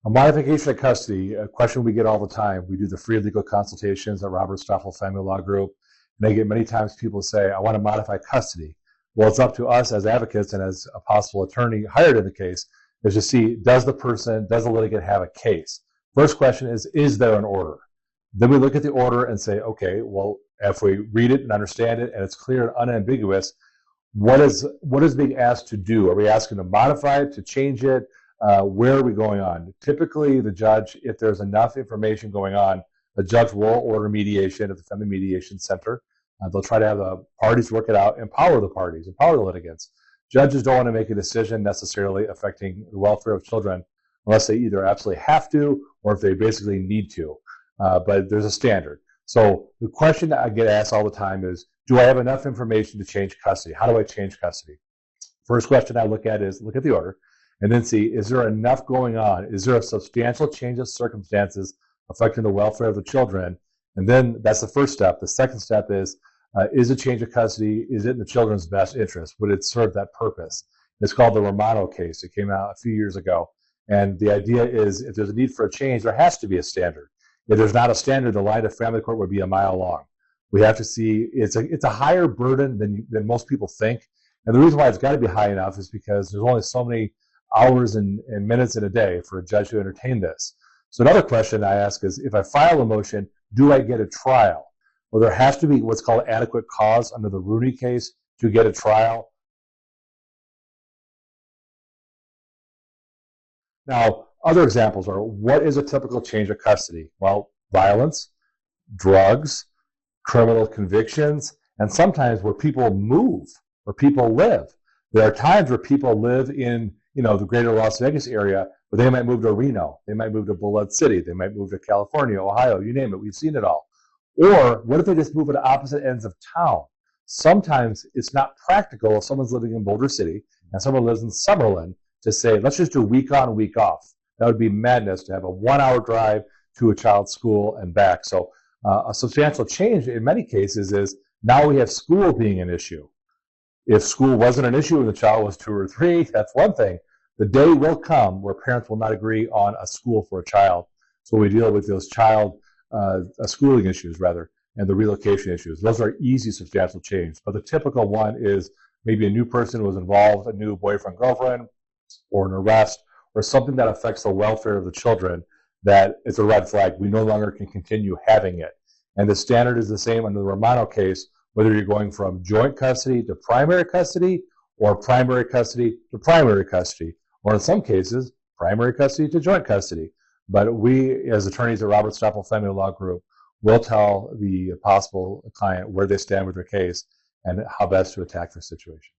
A modification of custody, a question we get all the time. We do the free legal consultations at Robert Stoffel Family Law Group, and I get many times people say, I want to modify custody. Well, it's up to us as advocates and as a possible attorney hired in the case is to see, does the litigant have a case? First question is there an order? Then we look at the order and say, okay, well, if we read it and understand it and it's clear and unambiguous, what is being asked to do? Are we asking to modify it, to change it? Where are we going on? Typically, the judge, if there's enough information going on, the judge will order mediation at the Family Mediation Center. They'll try to have the parties work it out, empower the parties, empower the litigants. Judges don't want to make a decision necessarily affecting the welfare of children unless they either absolutely have to or if they basically need to. But there's a standard. So the question that I get asked all the time is, do I have enough information to change custody? How do I change custody? First question I look at is, look at the order and then see, is there enough going on? Is there a substantial change of circumstances affecting the welfare of the children? And then that's the first step. The second step is a change of custody, is it in the children's best interest? Would it serve that purpose? It's called the Romano case. It came out a few years ago. And the idea is if there's a need for a change, there has to be a standard. If there's not a standard, the line of family court would be a mile long. We have to see, it's a higher burden than most people think. And the reason why it's got to be high enough is because there's only so many hours and minutes in a day for a judge to entertain this. So another question I ask is, if I file a motion, do I get a trial? Well, there has to be what's called adequate cause under the Rooney case to get a trial. Now, other examples are, what is a typical change of custody? Well, violence, drugs, criminal convictions, and sometimes where people move, where people live. There are times where people live in, the greater Las Vegas area, but they might move to Reno, they might move to Bullhead City, they might move to California, Ohio, you name it, we've seen it all. Or what if they just move at opposite ends of town? Sometimes it's not practical if someone's living in Boulder City and someone lives in Summerlin to say, let's just do week on, week off. That would be madness to have a 1 hour drive to a child's school and back. So a substantial change in many cases is now we have school being an issue. If school wasn't an issue and the child was 2 or 3, that's one thing. The day will come where parents will not agree on a school for a child. So we deal with those schooling issues rather, and the relocation issues. Those are easy substantial change. But the typical one is maybe a new person was involved, a new boyfriend, girlfriend, or an arrest, or something that affects the welfare of the children that is a red flag. We no longer can continue having it. And the standard is the same under the Romano case, whether you're going from joint custody to primary custody, or primary custody to primary custody, or in some cases, primary custody to joint custody. But we, as attorneys at Robert Stoffel Family Law Group, will tell the possible client where they stand with their case and how best to attack their situation.